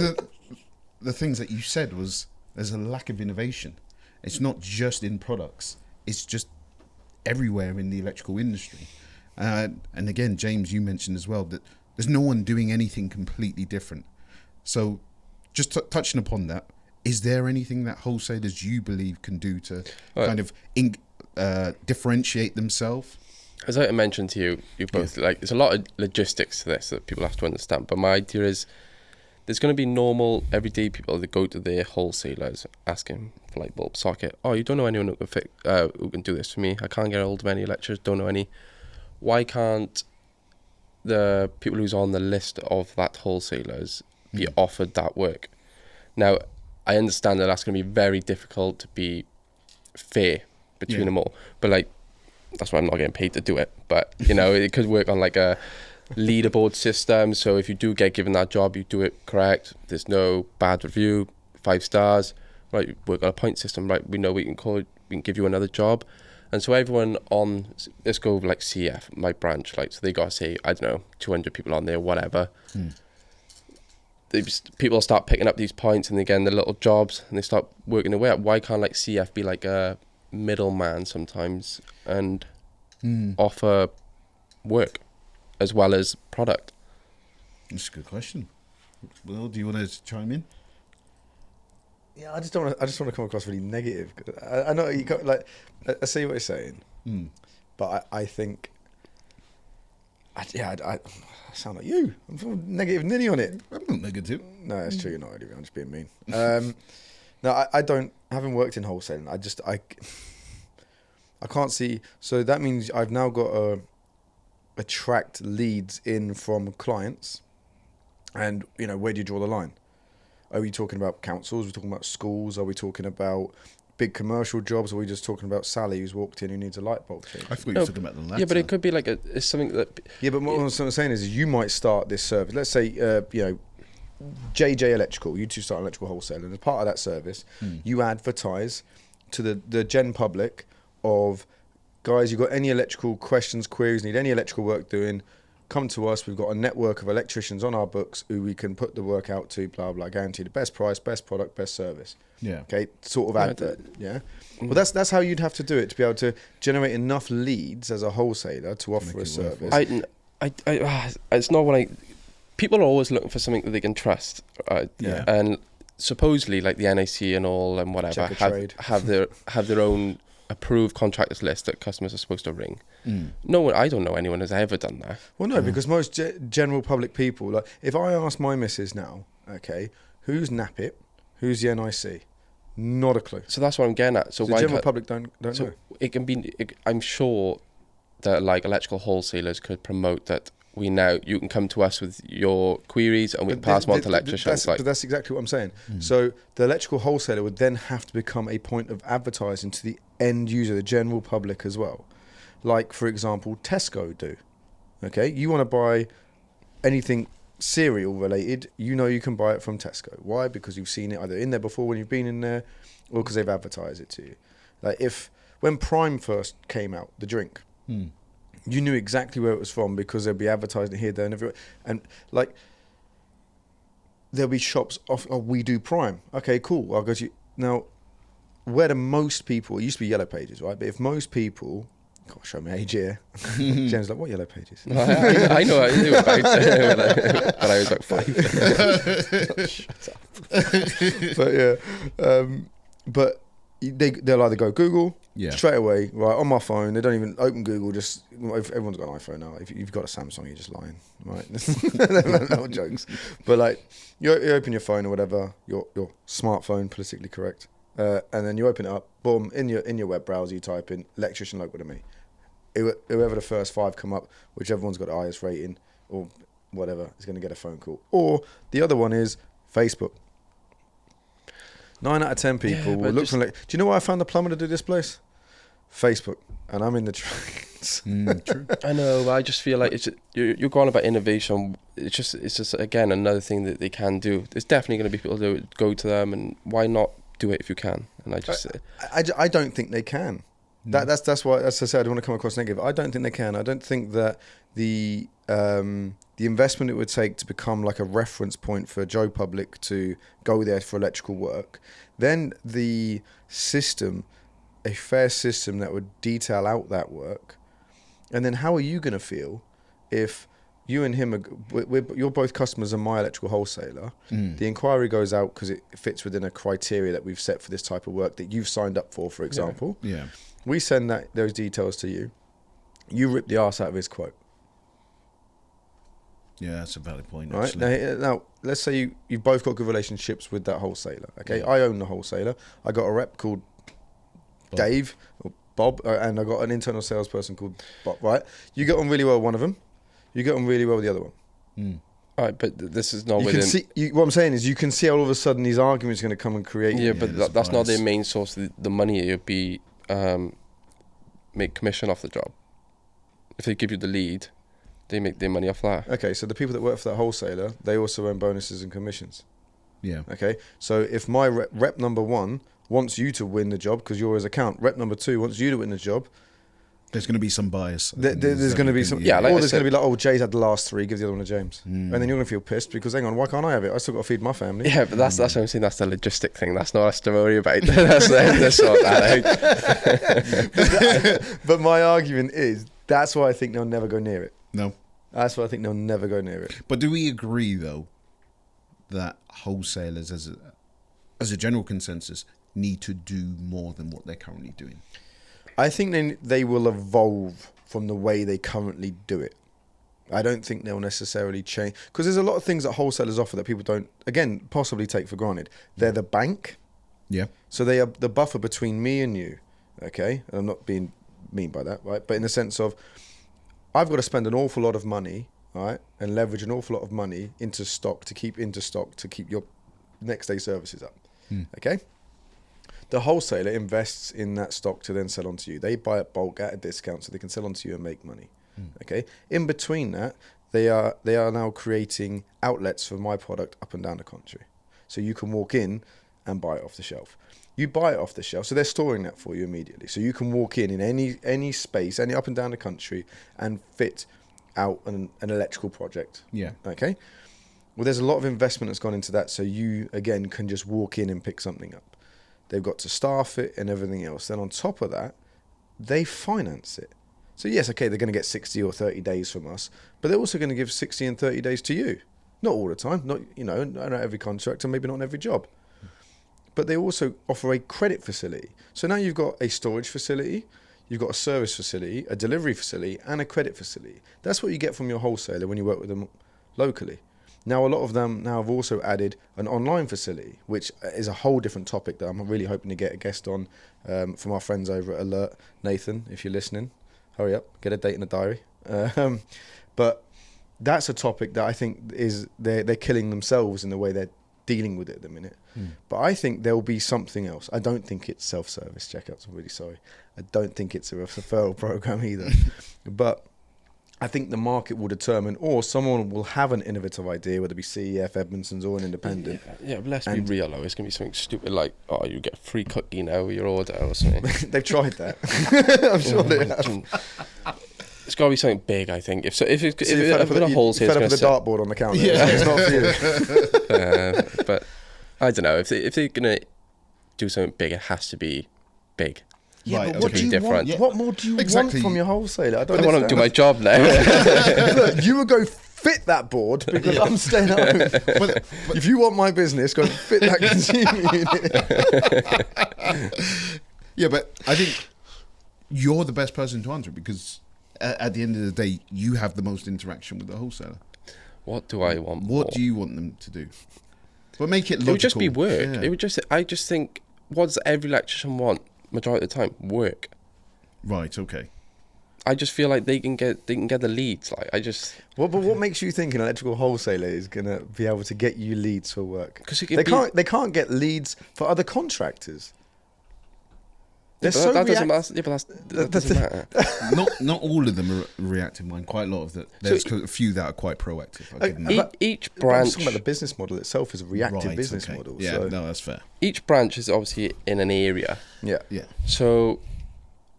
the things that you said was there's a lack of innovation. It's not just in products. It's just everywhere in the electrical industry. And again, James, you mentioned as well that there's no one doing anything completely different. So just touching upon that, is there anything that wholesalers you believe can do to kind of differentiate themselves? As I mentioned to you, both, like, there's a lot of logistics to this that people have to understand. But my idea is there's going to be normal, everyday people that go to their wholesalers asking for light bulb socket. Oh, you don't know anyone who can do this for me? I can't get hold of any electricians, don't know any. Why can't the people who's on the list of that wholesalers be offered that work? Now, I understand that that's going to be very difficult to be fair between them all. But, like, that's why I'm not getting paid to do it. But, you know, it could work on, like, a leaderboard system. So if you do get given that job, you do it correct. There's no bad review, 5 stars. Right, work on a point system. Right, we know we can give you another job. And so everyone on, let's go like CF, my branch, like, so they got to say, I don't know, 200 people on there, whatever. People start picking up these points and they get in the little jobs and they start working their way up. Why can't, like, CF be like a middleman sometimes and offer work as well as product? That's a good question. Will, do you want to chime in? Yeah, I just want to come across really negative. I know you got, like, I see what you're saying, but I think, I sound like you. I'm negative ninny on it. I'm not negative. No, that's true. You're not really. I'm just being mean. No, I don't. Having worked in wholesaling, I can't see. So that means I've now got to attract leads in from clients, and, you know, where do you draw the line? Are we talking about councils? Are we talking about schools? Are we talking about big commercial jobs? Or are we just talking about Sally who's walked in who needs a light bulb changed? I thought you were talking about the latter. Yeah, but it could be like it's something that... Yeah, but what I'm saying is you might start this service. Let's say, you know, JJ Electrical, you two start an electrical wholesaler, and as part of that service, you advertise to the gen public of, guys, you've got any electrical questions, queries, need any electrical work doing, come to us. We've got a network of electricians on our books who we can put the work out to, blah, blah, guarantee the best price, best product, best service. Yeah. Okay, sort of advert, yeah? Well, that's how you'd have to do it, to be able to generate enough leads as a wholesaler to offer a service. It's not what I... People are always looking for something that they can trust. And supposedly, like, the NIC and all and whatever have their own approved contractors list that customers are supposed to ring. No one, I don't know anyone has ever done that. Well, no, because most general public people, like, if I ask my missus now, okay, who's NAPIT, who's the NIC, not a clue. So that's what I'm getting at. So the why general public don't know. It can be. I'm sure that, like, electrical wholesalers could promote that you can come to us with your queries and we can pass them on to electricians. But that's exactly what I'm saying. So the electrical wholesaler would then have to become a point of advertising to the end user, the general public as well. Like, for example, Tesco do. Okay, you want to buy anything cereal related, you know you can buy it from Tesco. Why? Because you've seen it either in there before when you've been in there, or because they've advertised it to you. Like, when Prime first came out, the drink, you knew exactly where it was from because they'd be advertising it here, there, and everywhere. And, like, there'll be shops off. Oh, we do Prime. Okay, cool. I'll go to you. Now, where do most people? It used to be Yellow Pages, right? But if most people, God, show me age here. James like, what Yellow Pages? I know I knew about it when I was like 5. Shut up. But yeah, but they'll either go Google straight away, right, on my phone. They don't even open Google. Just if everyone's got an iPhone now. If you've got a Samsung, you're just lying, right? No jokes. But, like, you open your phone or whatever, your smartphone, politically correct, and then you open it up. Boom, in your web browser, you type in electrician local to me. Whoever the first 5 come up, whichever one's got the highest rating or whatever, is going to get a phone call. Or the other one is Facebook. 9 out of 10 people will but look just- for. Do you know why I found the plumber to do this place? Facebook, and I'm in the trades. True. I know, but I just feel like you're going about innovation. It's just again another thing that they can do. There's definitely going to be people that would go to them, and why not do it if you can? And I just I don't think they can. That's why, as I said, I don't want to come across negative. I don't think they can. I don't think that the investment it would take to become like a reference point for Joe Public to go there for electrical work, then the system, a fair system that would detail out that work, and then how are you going to feel if you and him you're both customers of my electrical wholesaler? The inquiry goes out because it fits within a criteria that we've set for this type of work that you've signed up for example. Yeah. We send those details to you. You rip the arse out of his quote. Yeah, that's a valid point. Right Actually. now, let's say you've both got good relationships with that wholesaler. Okay, Yeah. I own the wholesaler. I got a rep called Dave or Bob, and I got an internal salesperson called Bob. Right, you get on really well with one of them. You get on really well with the other one. all right, but this is not You within. can see. What I'm saying is, you can see all of a sudden these arguments are going to come and create. Yeah, but there's that's not bias. their main source of the money. It would be make commission off the job. If they give you the lead, they make their money off that. Okay, so the people that work for that wholesaler, they also earn bonuses and commissions. Yeah. Okay, so if my rep number 1 wants you to win the job because you're his account, rep number 2 wants you to win the job, There's going to be some bias. there's going to be some, Yeah, like or I there's going said- to be like, oh, Jay's had the last 3, give the other one to James, and then you're going to feel pissed because hang on, why can't I have it? I still got to feed my family. Yeah, but that's what I'm saying. That's the logistic thing. That's not us to worry about. That's sort that out. But my argument is that's why I think they'll never go near it. No. That's why I think they'll never go near it. But do we agree, though, that wholesalers, as a general consensus, need to do more than what they're currently doing? I think they will evolve from the way they currently do it. I don't think they'll necessarily change, because there's a lot of things that wholesalers offer that people don't, again, possibly take for granted. They're the bank, Yeah. so they are the buffer between me and you, okay? And I'm not being mean by that, right? But in the sense of, I've got to spend an awful lot of money, right, and leverage an awful lot of money into stock to keep your next day services up, okay? The wholesaler invests in that stock to then sell on to you. They buy it bulk at a discount so they can sell on to you and make money. Okay. In between that, they are now creating outlets for my product up and down the country. So you can walk in and buy it off the shelf. You buy it off the shelf, so they're storing that for you immediately. So you can walk in any space, any up and down the country, and fit out an electrical project. Yeah. Okay. Well, there's a lot of investment that's gone into that, so you again can just walk in and pick something up. They've got to staff it and everything else. Then on top of that, they finance it. So yes, okay, they're going to get 60 or 30 days from us, but they're also going to give 60 and 30 days to you. Not all the time, not every contract, and maybe not on every job. But they also offer a credit facility. So now you've got a storage facility, you've got a service facility, a delivery facility, and a credit facility. That's what you get from your wholesaler when you work with them locally. Now, a lot of them now have also added an online facility, which is a whole different topic that I'm really hoping to get a guest on from our friends over at Alert. Nathan, if you're listening, hurry up, get a date in the diary. But that's a topic that I think is they're killing themselves in the way they're dealing with it at the minute. But I think there will be something else. I don't think it's self-service checkouts. I'm really sorry. I don't think it's a referral program either. But I think the market will determine, or someone will have an innovative idea, whether it be CEF, Edmondson's, or an independent. Yeah, but let's be real though. It's gonna be something stupid like, oh, you get a free cookie now with your order or something. They've tried that. I'm sure they have. It's got to be something big, I think. If So you fed up a wholesale, with the dartboard on the counter. Yeah. It's not for you. but I don't know if they're gonna do something big, it has to be big. Yeah, Right, but what okay. do you Different. want? What more do you Exactly. want from your wholesaler? I don't want to do my job now. Look, you would go fit that board because I'm staying at home. But if you want my business, go fit that consumer unit. Yeah, but I think you're the best person to answer it because at the end of the day, you have the most interaction with the wholesaler. What do I want? What more? do you want them to do? But make it logical. It would just be work. Yeah. It would just. I just think, what does every electrician want? Majority of the time, work. Right, okay. I just feel like they can get the leads. Like But what makes you think an electrical wholesaler is gonna be able to get you leads for work? 'Cause it They could can't. They can't get leads for other contractors. They're but so that doesn't react- matter. Yeah, but that doesn't matter. Not all of them are reactive, mind. Quite a lot of that. There's a few that are quite proactive. I'll give them that. Each I'm branch, talking about the business model itself is a reactive Right, business okay. model. Yeah, So, no, that's fair. each branch is obviously in an area. yeah. Yeah. So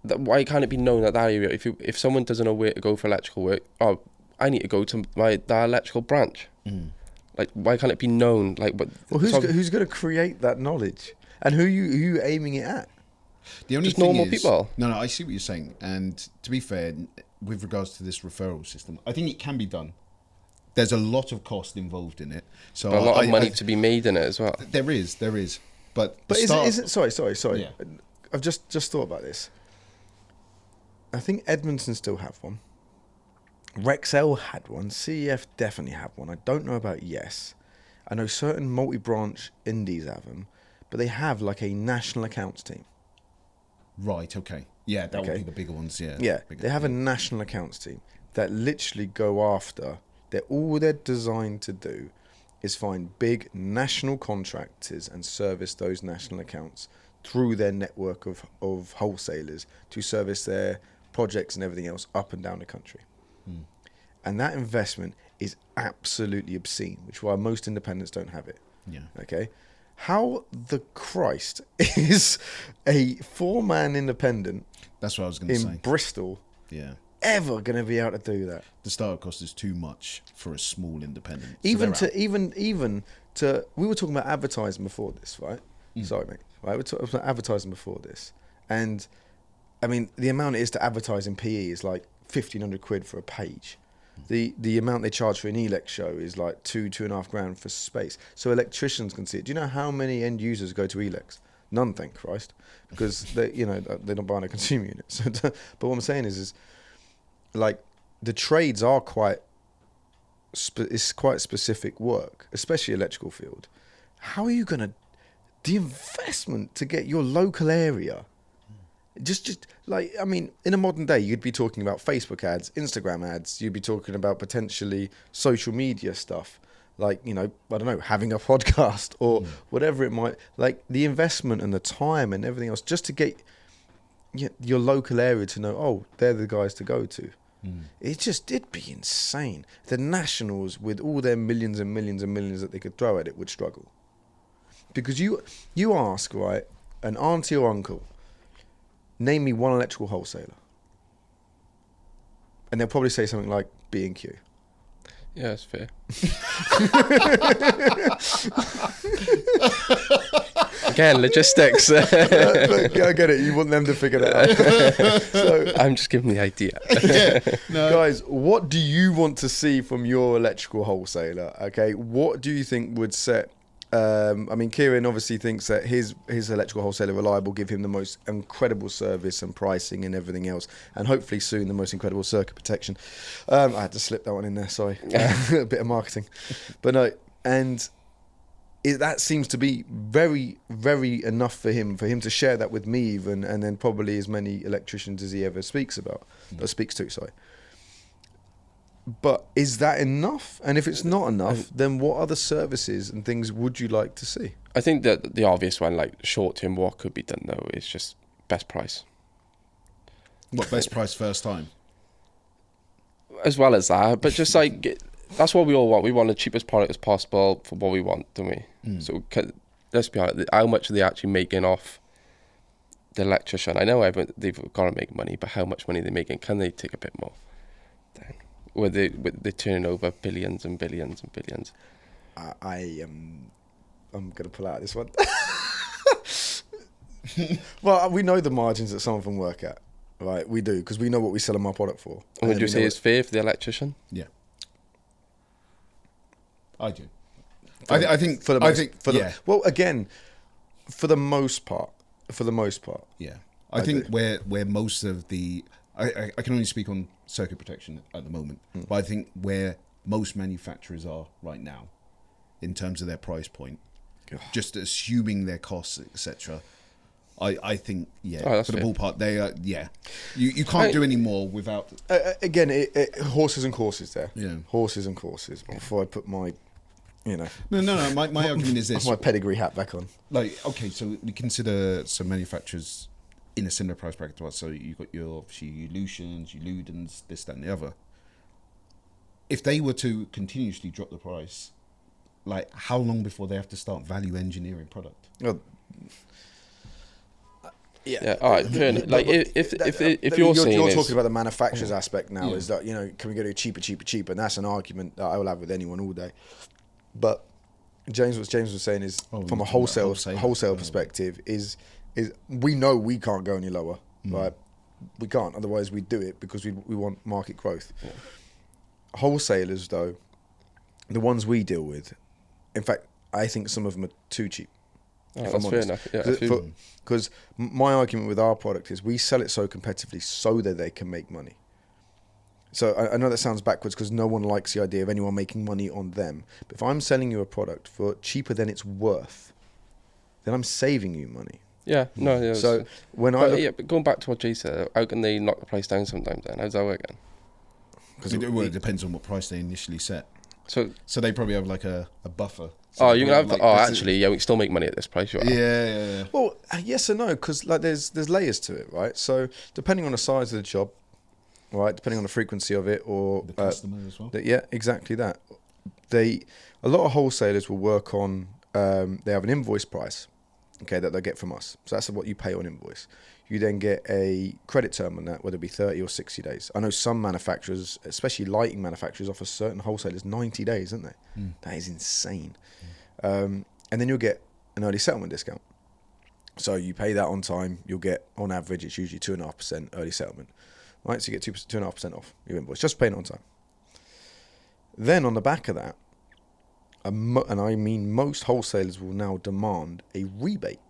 why can't it be known at that area? If someone doesn't know where to go for electrical work, oh, I need to go to that electrical branch. Like, why can't it be known? Like, but Well, who's going to create that knowledge, and who you aiming it at? The only Just thing normal is, people. No, I see what you're saying. And to be fair, with regards to this referral system, I think it can be done. There's a lot of cost involved in it. So a lot of money to be made in it as well. There is. But Is it? Sorry. Yeah. I've just thought about this. I think Edmonton still have one. Rexel had one. CEF definitely have one. I don't know about Yes. I know certain multi-branch indies have them, but they have like a national accounts team. Right, okay. Yeah, that would Okay. be the bigger ones, yeah. Yeah, Bigger, they have a national accounts team that literally go after. All they're designed to do is find big national contractors and service those national accounts through their network of wholesalers to service their projects and everything else up and down the country. And that investment is absolutely obscene, which is why most independents don't have it. Yeah. Okay, how the Christ is a 4-man independent That's what I was going to in say. Bristol Yeah. ever going to be able to do that? The startup cost is too much for a small independent. So Even they're to out. we were talking about advertising before this, right? Sorry, mate. Right, we're talking about advertising before this, and I mean the amount it is to advertise in PE is like 1,500 quid for a page. The amount they charge for an elect show is like 2.5 grand for space. So electricians can see it. Do you know how many end users go to elects? None, thank Christ, because they're not buying a consumer unit. So, but what I'm saying is like the trades are it's quite specific work, especially electrical field. How are you gonna the investment to get your local area? Just like, I mean, in a modern day, you'd be talking about Facebook ads, Instagram ads. You'd be talking about potentially social media stuff, like, I don't know, having a podcast or whatever it might. Like the investment and the time and everything else, just to get your local area to know, oh, they're the guys to go to. It'd be insane. The Nationals, with all their millions and millions and millions that they could throw at it, would struggle. Because you ask, right, an auntie or uncle, name me one electrical wholesaler, and they'll probably say something like B&Q. Yeah, that's fair. Again, logistics. I get it. You want them to figure that out. So, I'm just giving the idea. guys, what do you want to see from your electrical wholesaler? Okay, what do you think would set? I mean, Kieran obviously thinks that his electrical wholesaler Reliable will give him the most incredible service and pricing and everything else, and hopefully soon the most incredible circuit protection. I had to slip that one in there. Sorry, a bit of marketing, but no, and that seems to be very, very enough for him to share that with me even, and then probably as many electricians as he ever speaks to. Sorry. But is that enough? And if it's not enough, then what other services and things would you like to see? I think that the obvious one, like short-term, what could be done though, is just best price. What, best price first time? As well as that, but just like, that's what we all want. We want the cheapest product as possible for what we want, don't we? So let's be honest, how much are they actually making off the electrician? I know they've got to make money, but how much money are they making? Can they take a bit more? Where they're turning over billions and billions and billions. I'm going to pull out this one. Well, we know the margins that some of them work at, right? We do, because we know what we sell them our product for. And would you say it's fair for the electrician? Yeah. I do. I think well, again, for the most part. Yeah. I think where most of the I can only speak on circuit protection at the moment, but I think where most manufacturers are right now, in terms of their price point, just assuming their costs, etc., I think Oh, that's for the fair. ballpark they are you can't do any more without Again, horses and courses there. Yeah. Horses and courses. Before I put my, no my argument is this, my pedigree hat back on. like, okay, so we consider some manufacturers in a similar price bracket to us. So you've got your Lucians, your Ludens, this, that, and the other. If they were to continuously drop the price, like, how long before they have to start value engineering product? Well, Yeah, all right, fair enough. Like, if you're saying you're is- talking about the manufacturer's aspect now, is that, can we go to cheaper, and that's an argument that I will have with anyone all day. But James was saying is, from a wholesale perspective, is we know we can't go any lower, right? We can't, otherwise we do it because we want market growth. Yeah. Wholesalers, though, the ones we deal with, in fact, I think some of them are too cheap. Oh, that's fair enough. Yeah, because my argument with our product is we sell it so competitively so that they can make money. So I know that sounds backwards because no one likes the idea of anyone making money on them. But if I'm selling you a product for cheaper than it's worth, then I'm saving you money. Yeah, no. Yeah, so when but going back to what Jay said, how can they knock the price down sometimes? Then how does that work? Then? Because it depends on what price they initially set. So they probably have like a buffer. So you can have. Like, actually, we can still make money at this price. Yeah. Well, yes and no, because like there's layers to it, right? So depending on the size of the job, right, depending on the frequency of it, or the customer as well. Yeah, exactly that. A lot of wholesalers will work on. They have an invoice price, okay, that they get from us. So that's what you pay on invoice. You then get a credit term on that, whether it be 30 or 60 days. I know some manufacturers, especially lighting manufacturers, offer certain wholesalers 90 days, don't they? That is insane. And then you'll get an early settlement discount. So you pay that on time, you'll get, on average, it's usually 2.5% early settlement. Right, so you get 2.5% off your invoice, just paying it on time. Then on the back of that, and I mean most wholesalers will now demand a rebate.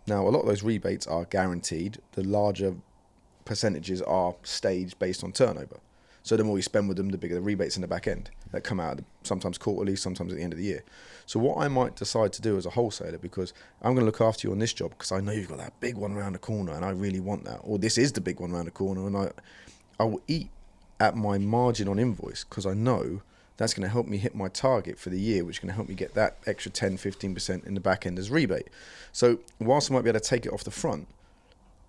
Now, a lot of those rebates are guaranteed. The larger percentages are staged based on turnover. So the more you spend with them, the bigger the rebates in the back end that come out, sometimes quarterly, sometimes at the end of the year. So what I might decide to do as a wholesaler, because I'm going to look after you on this job, because I know you've got that big one around the corner and I really want that. Or this is the big one around the corner, and I will eat at my margin on invoice, because I know that's going to help me hit my target for the year, which is going to help me get that extra 10, 15% in the back end as rebate. So whilst I might be able to take it off the front,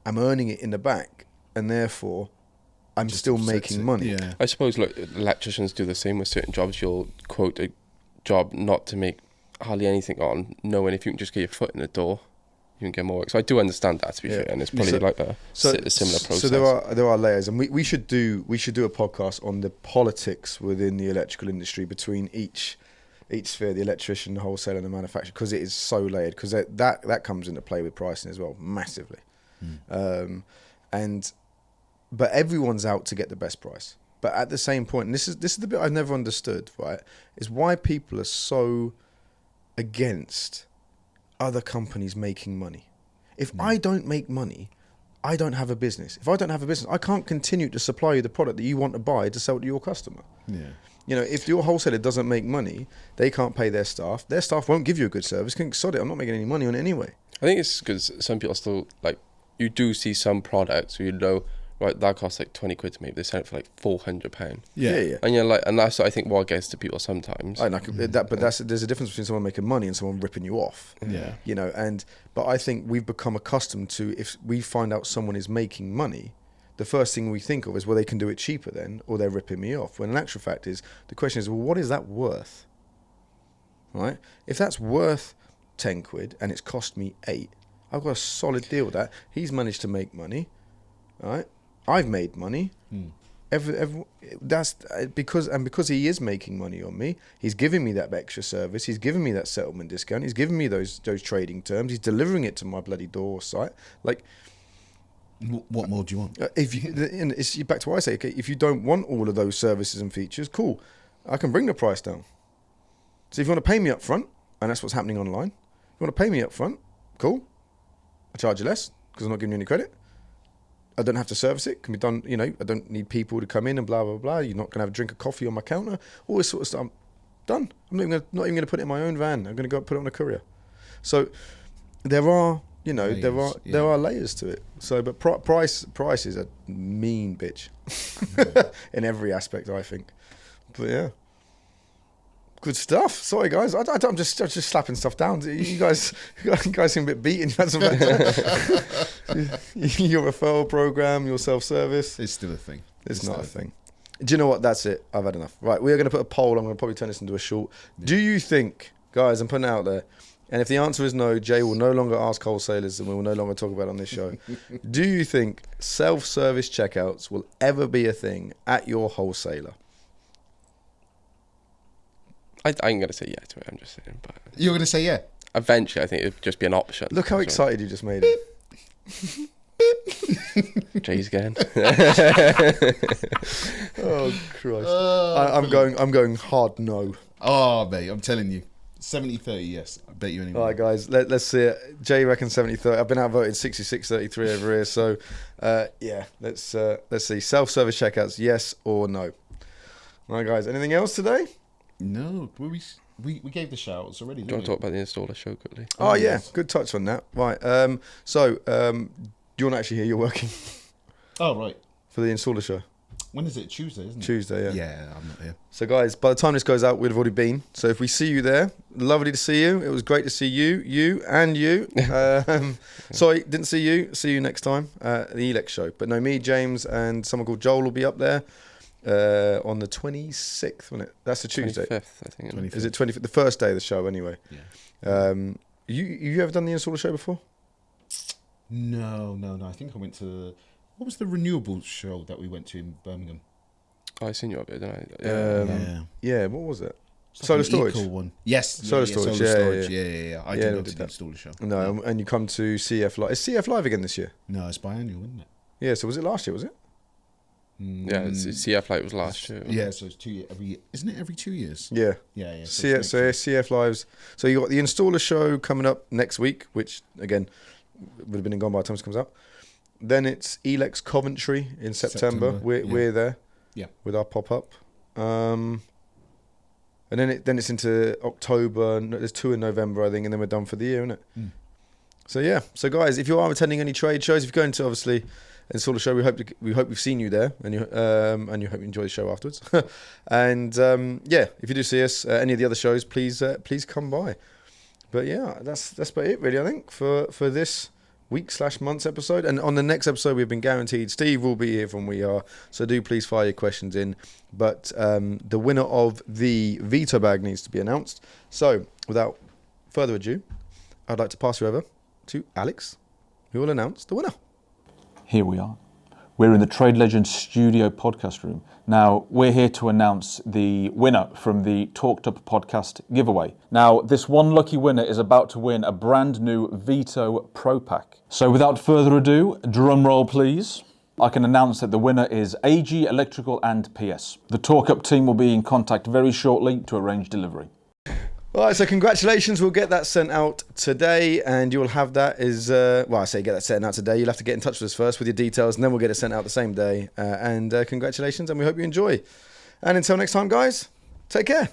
I'm earning it in the back, and therefore I'm just still making money. Yeah. I suppose electricians do the same with certain jobs. You'll quote a job not to make hardly anything on, knowing if you can just get your foot in the door, you can get more work. So I do understand that, to be fair, and it's probably a similar process. So there are layers, and we should do a podcast on the politics within the electrical industry between each sphere, the electrician, the wholesaler, and the manufacturer, because it is so layered. Because that comes into play with pricing as well, massively. But everyone's out to get the best price. But at the same point, and this is the bit I've never understood, right, is why people are so against other companies making money. If I don't make money, I don't have a business. If I don't have a business, I can't continue to supply you the product that you want to buy to sell to your customer. Yeah. If your wholesaler doesn't make money, they can't pay their staff. Their staff won't give you a good service. Sod it, I'm not making any money on it anyway. I think it's because some people still, you do see some products where right, that costs like 20 quid to me, but they sell it for like £400. Yeah. And you're like, and that's I think what gets to people sometimes. There's a difference between someone making money and someone ripping you off. Yeah. But I think we've become accustomed to, if we find out someone is making money, the first thing we think of is, well, they can do it cheaper then, or they're ripping me off. When in actual fact the question is, well, what is that worth? Right? If that's worth 10 quid and it's cost me 8, I've got a solid deal with that. He's managed to make money, right? I've made money. That's because he is making money on me. He's giving me that extra service. He's giving me that settlement discount. He's giving me those trading terms. He's delivering it to my bloody door site. Like, what more do you want? It's back to what I say. Okay, if you don't want all of those services and features, cool. I can bring the price down. So if you want to pay me up front, and that's what's happening online, if you want to pay me up front, cool. I charge you less because I'm not giving you any credit. I don't have to service it. It can be done, I don't need people to come in and blah, blah, blah. You're not going to have a drink of coffee on my counter. All this sort of stuff. I'm done. I'm not even going to put it in my own van. I'm going to go put it on a courier. So there are you know, Layers, there are layers to it. So, but price is a mean bitch in every aspect, I think. But yeah, good stuff. Sorry guys, I'm just slapping stuff down. You guys seem a bit beaten. Your referral program, your self-service. It's still a thing. It's not a thing. Do you know what? That's it. I've had enough. Right, we are going to put a poll. I'm going to probably turn this into a short. Yeah. Do you think, guys, I'm putting it out there, and if the answer is no, Jay will no longer ask wholesalers and we will no longer talk about it on this show. Do you think self-service checkouts will ever be a thing at your wholesaler? I'm going to say yeah to it, I'm just saying. But You're going to say yeah? Eventually, I think it would just be an option. Look how excited you just made it. Jay's again. Oh, Christ. I'm going hard no. Oh, mate, I'm telling you. 70-30, yes. I bet you anyone. All right, guys, let's see it. Jay reckons 70-30. I've been outvoted 66-33 over here. So, yeah, let's see. Self-service checkouts, yes or no? All right, guys, anything else today? No, we gave the shouts already. Do you want to talk about the installer show quickly? Oh, yeah, good touch on that. Right, so do you want to actually hear you're working? Oh, right. For the installer show? When is it? Tuesday, isn't it? Tuesday, yeah. Yeah, I'm not here. So, guys, by the time this goes out, we'd have already been. So, if we see you there, lovely to see you. It was great to see you. Sorry, didn't see you. See you next time at the Elex show. But no, me, James, and someone called Joel will be up there on the 26th, wasn't it? That's the Tuesday. 25th, I think. 25th. Is it 25th? The first day of the show, anyway. Yeah. You ever done the installer show before? No. I think I went to... What was the renewables show that we went to in Birmingham? Oh, I seen you up there, didn't I? Yeah, what was it? It's like Solar an storage. eco one. Yes. Solar storage, yeah. Yeah. I did not do the installer show. No, and you come to CF Live. Is CF Live again this year? No, it's biannual, isn't it? Yeah, so was it last year, was it? Yeah, CF Light was last year. Yeah, so it's 2 years. Isn't it every 2 years? Yeah. Yeah. CF Lives. So you got the installer show coming up next week, which, again, would have been gone by the time this comes out. Then it's Elex Coventry in September. We're there, with our pop up, and then it's into October. There's 2 in November, I think, and then we're done for the year, isn't it? Mm. So yeah. So guys, if you are attending any trade shows, if you're going to obviously installer show, we hope we've seen you there, and you hope you enjoy the show afterwards. And yeah, if you do see us at any of the other shows, please come by. But yeah, that's about it really, I think, for this week/month's episode. And on the next episode, we've been guaranteed Steve will be here from We Are, so do please fire your questions in. But the winner of the veto bag needs to be announced. So without further ado, I'd like to pass you over to Alex, who will announce the winner. Here we are. We're in the Trade Legends studio podcast room. Now, we're here to announce the winner from the Talked Up podcast giveaway. Now, this one lucky winner is about to win a brand new VETO Pro Pack. So without further ado, drum roll please. I can announce that the winner is AG Electrical and PS. The Talk Up team will be in contact very shortly to arrange delivery. All right, so congratulations. We'll get that sent out today, and you'll have that I say get that sent out today. You'll have to get in touch with us first with your details, and then we'll get it sent out the same day. And congratulations, and we hope you enjoy. And until next time, guys, take care.